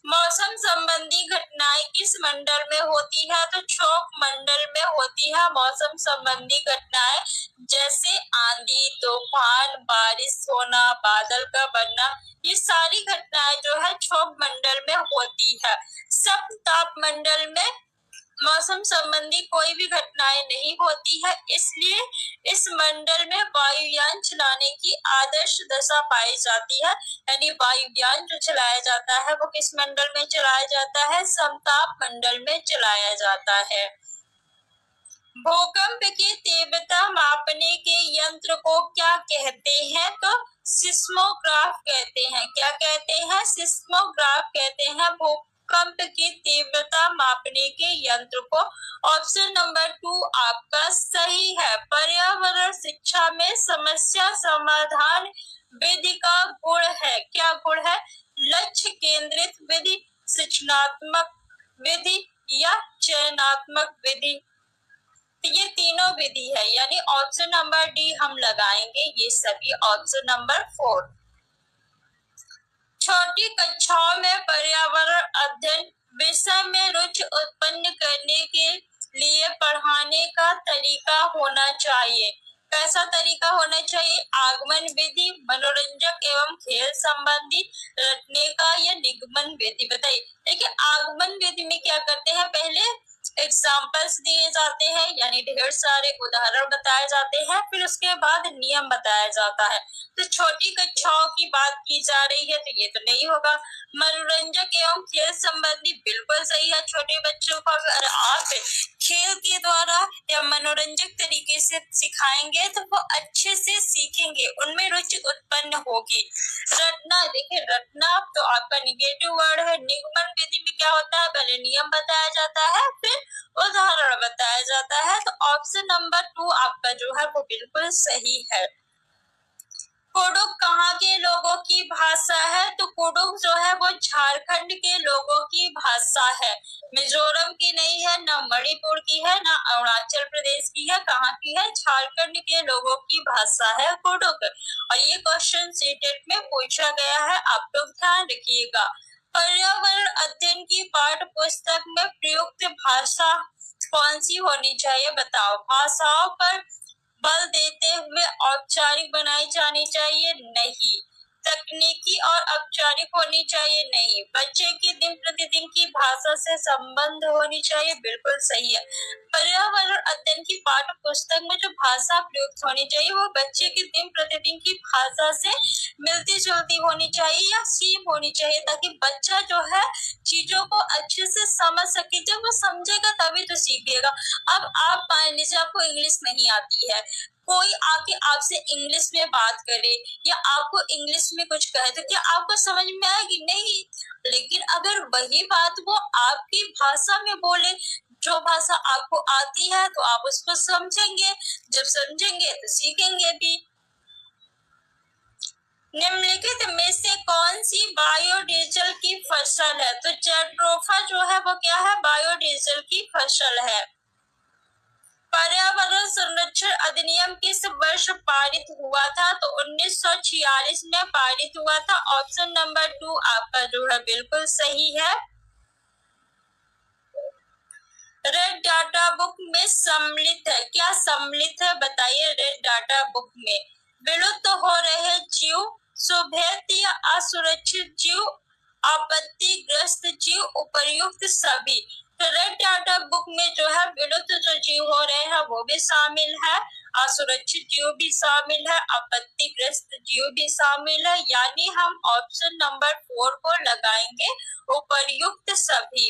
मौसम संबंधी घटनाएं किस मंडल में होती है? तो क्षोभ मंडल में होती है मौसम संबंधी घटनाएं, जैसे आंधी, तूफान, बारिश होना, बादल का बनना, ये सारी घटनाएं जो है क्षोभ मंडल में होती है। सप्ताप मंडल में मौसम संबंधी कोई भी घटनाएं नहीं होती है, इसलिए इस मंडल में वायुयान चलाने की आदर्श दशा पाई जाती है। यानी वायुयान जो चलाया जाता है वो किस मंडल में चलाया जाता है? समताप मंडल में चलाया जाता है। भूकंप की तीव्रता मापने के यंत्र को क्या कहते हैं? तो सिस्मोग्राफ कहते हैं। क्या कहते हैं? सिस्मोग्राफ कहते हैं भूकंप की तीव्रता मापने के यंत्र को। ऑप्शन नंबर 2 आपका सही है। पर्यावरण शिक्षा में समस्या समाधान विधि का गुण है। क्या गुण है? लक्ष्य केंद्रित विधि, सूचनात्मक विधि या चयनात्मक विधि। ये तीनों विधि है, यानी ऑप्शन नंबर डी हम लगाएंगे, ये सभी। Option number 4। छोटी कक्षाओं में पर्यावरण अध्ययन विषय में रुचि उत्पन्न करने के लिए पढ़ाने का तरीका होना चाहिए। कैसा तरीका होना चाहिए? आगमन विधि, मनोरंजक एवं खेल संबंधी, रटने का या निगमन विधि। बताइए। देखिए, आगमन विधि में क्या करते हैं? पहले एग्जाम्पल्स दिए जाते हैं, यानी ढेर सारे उदाहरण बताए जाते हैं, फिर उसके बाद नियम बताया जाता है। तो छोटी कक्षाओं की बात की जा रही है, तो ये तो नहीं होगा। मनोरंजक एवं खेल संबंधी बिल्कुल सही है। छोटे बच्चों को अगर आप खेल के द्वारा या मनोरंजक तरीके से सिखाएंगे तो वो अच्छे से सीखेंगे, उनमें रुचि उत्पन्न होगी। रटना, देखिए रटना तो आपका निगेटिव वर्ड है। निगमन विधि में क्या होता है? पहले नियम बताया जाता है, फिर उदाहरण बताया जाता है। तो ऑप्शन नंबर 2 आपका जो है वो बिल्कुल सही है। कुडुख कहाँ के लोगों की भाषा है? तो कुडुख जो है वो झारखंड के लोगों की भाषा है। मिजोरम की नहीं है, ना मणिपुर की है, ना अरुणाचल प्रदेश की है। कहाँ की है? झारखंड के लोगों की भाषा है कुडुख। और ये क्वेश्चन सीटेट में पूछा गया है, आप लोग ध्यान रखिएगा। पर्यावरण अध्ययन की पाठ्य पुस्तक में प्रयुक्त भाषा कौन सी होनी चाहिए? बताओ। भाषाओं पर बल देते हुए औपचारिक बनाई जानी चाहिए? नहीं। तकनीकी और औपचारिक होनी चाहिए? नहीं। बच्चे की दिन प्रतिदिन की भाषा से संबंध होनी चाहिए? बिल्कुल सही है। पर्यावरण अध्ययन की पाठ्य पुस्तक में जो भाषा प्रयुक्त होनी चाहिए वो बच्चे की दिन प्रतिदिन की भाषा से मिलती जुलती होनी चाहिए या सेम होनी चाहिए, ताकि बच्चा जो है चीजों को अच्छे से समझ सके। जब वो समझेगा तभी तो सीखेगा। अब आप मान लीजिए आपको इंग्लिश नहीं आती है, कोई आके आपसे इंग्लिश में बात करे या आपको इंग्लिश में कुछ कहे, तो क्या आपको समझ में आएगी? नहीं। लेकिन अगर वही बात वो आपकी भाषा में बोले, जो भाषा आपको आती है, तो आप उसको समझेंगे। जब समझेंगे तो सीखेंगे भी। निम्नलिखित में से कौन सी बायोडीजल की फसल है? तो जट्रोफा जो है वो क्या है? बायोडीजल की फसल है। पर्यावरण संरक्षण अधिनियम किस वर्ष पारित हुआ था? तो 1946 में पारित हुआ था। ऑप्शन नंबर 2 आपका जो है बिल्कुल सही है। रेड डाटा बुक में सम्मिलित है। क्या सम्मिलित है? बताइए। रेड डाटा बुक में विलुप्त हो रहे जीव, सुभेद्य या असुरक्षित जीव, आपत्तिग्रस्त जीव, उपर्युक्त सभी। तो रेड डाटा बुक में जो है विलुप्त जो जीव हो रहे हैं वो भी शामिल है, असुरक्षित जीव भी शामिल है, आपत्तिग्रस्त जीव भी शामिल है। यानी हम ऑप्शन नंबर 4 को लगाएंगे, उपर्युक्त सभी।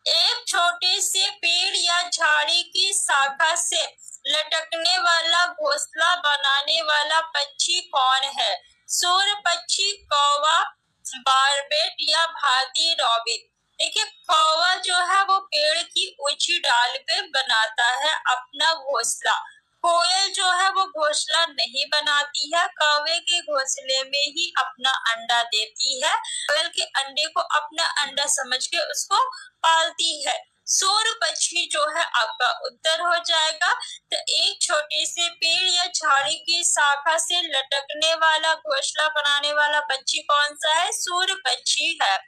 एक छोटे से पेड़ या झाड़ी की शाखा से लटकने वाला घोंसला बनाने वाला पक्षी कौन है? सूर्य पक्षी, कौवा, बारबेट या भारतीय रॉबिन। देखिए, कौवा जो है वो पेड़ की ऊंची डाल पे बनाता है अपना घोंसला। कोयल जो है वो घोंसला नहीं बनाती है, कौवे के घोंसले में ही अपना अंडा देती है। कोयल के अंडे को अपना अंडा समझ के उसको पालती है। सूर्य पक्षी जो है आपका उत्तर हो जाएगा। तो एक छोटे से पेड़ या झाड़ी की शाखा से लटकने वाला घोंसला बनाने वाला पक्षी कौन सा है? सूर्य पक्षी है।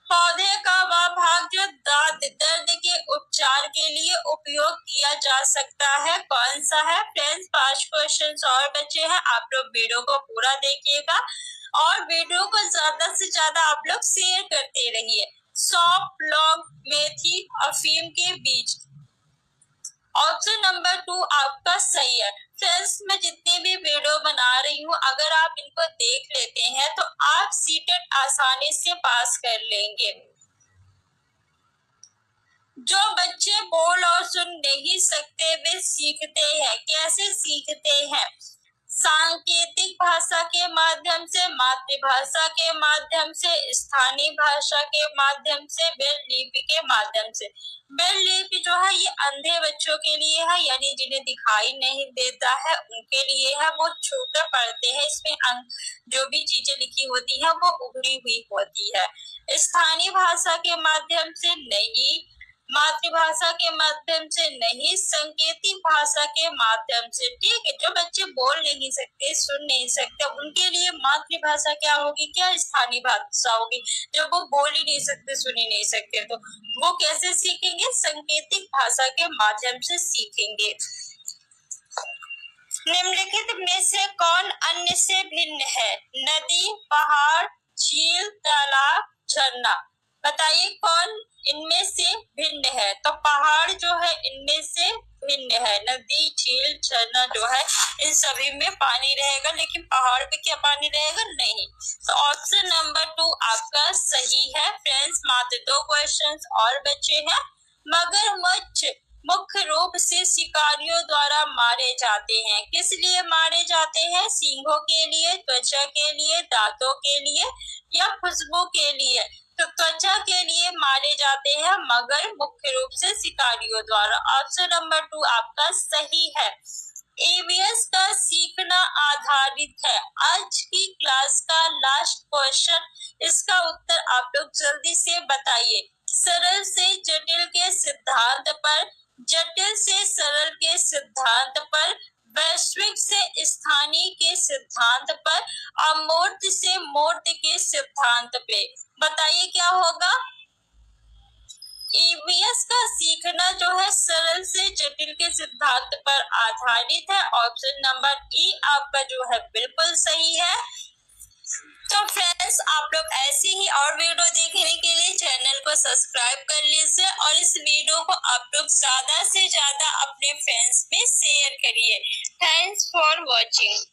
पौधे का वह भाग जो दांत दर्द के उपचार के लिए उपयोग किया जा सकता है कौन सा है? फ्रेंड्स 5 क्वेश्चन और बचे हैं। आप लोग वीडियो को पूरा देखिएगा और वीडियो को ज्यादा से ज्यादा आप लोग शेयर करते रहिए। सौंफ, लौंग, मेथी, अफीम के बीज। ऑप्शन नंबर 2 आपका सही है। फ्रेंड्स मैं जितने भी वीडियो बना रही हूँ अगर आप इनको देख लेते हैं तो आप सीटेट आसानी से पास कर लेंगे। जो बच्चे बोल और सुन नहीं सकते वे सीखते हैं। कैसे सीखते हैं? सांकेतिक भाषा के माध्यम से, मातृभाषा के माध्यम से, स्थानीय भाषा के माध्यम से, ब्रेल लिपि के माध्यम से। ब्रेल लिपि जो है ये अंधे बच्चों के लिए है, यानी जिन्हें दिखाई नहीं देता है उनके लिए है। वो छूकर पढ़ते हैं, इसमें जो भी चीजें लिखी होती है वो उभरी हुई होती है। स्थानीय भाषा के माध्यम से नहीं, मातृभाषा के माध्यम से नहीं, संकेतिक भाषा के माध्यम से। ठीक है, जो बच्चे बोल नहीं सकते, सुन नहीं सकते, उनके लिए मातृभाषा क्या होगी? क्या स्थानीय भाषा होगी। जब वो बोल ही नहीं सकते, सुन ही नहीं सकते तो वो कैसे सीखेंगे? संकेतिक भाषा के माध्यम से सीखेंगे। निम्नलिखित में से कौन अन्य से भिन्न है? नदी, पहाड़, झील, तालाब, झरना। बताइए कौन इनमें से भिन्न है? तो पहाड़ जो है इनमें से भिन्न है। नदी, झील, झरना जो है इन सभी में पानी रहेगा, लेकिन पहाड़ पे क्या पानी रहेगा? नहीं। तो ऑप्शन नंबर 2 आपका सही है। फ्रेंड्स मात्र 2 क्वेश्चंस और बचे हैं। मगरमच्छ मुख्य रूप से शिकारियों द्वारा मारे जाते हैं। किस लिए मारे जाते हैं? सींगों के लिए, त्वचा के लिए, दांतों के लिए या खुशबू के लिए? तो त्वचा के लिए मारे जाते हैं मगर मुख्य रूप से शिकारियों द्वारा। ऑप्शन नंबर 2 आपका सही है। ईवीएस का सीखना आधारित है। आज की क्लास का लास्ट क्वेश्चन, इसका उत्तर आप लोग जल्दी से बताइए। सरल से जटिल के सिद्धांत पर, जटिल से सरल के सिद्धांत पर, वैश्विक से स्थानीय के सिद्धांत पर, अमूर्त से मूर्त के सिद्धांत पे। बताइए क्या होगा? ईवीएस का सीखना जो है सरल से जटिल के सिद्धांत पर आधारित है। ऑप्शन नंबर ई आपका जो है बिल्कुल सही है। तो फ्रेंड्स आप लोग ऐसे ही और वीडियो देखने के लिए चैनल को सब्सक्राइब कर लीजिए और इस वीडियो को आप लोग ज्यादा से ज्यादा अपने फ्रेंड्स में शेयर करिए। Thanks for watching.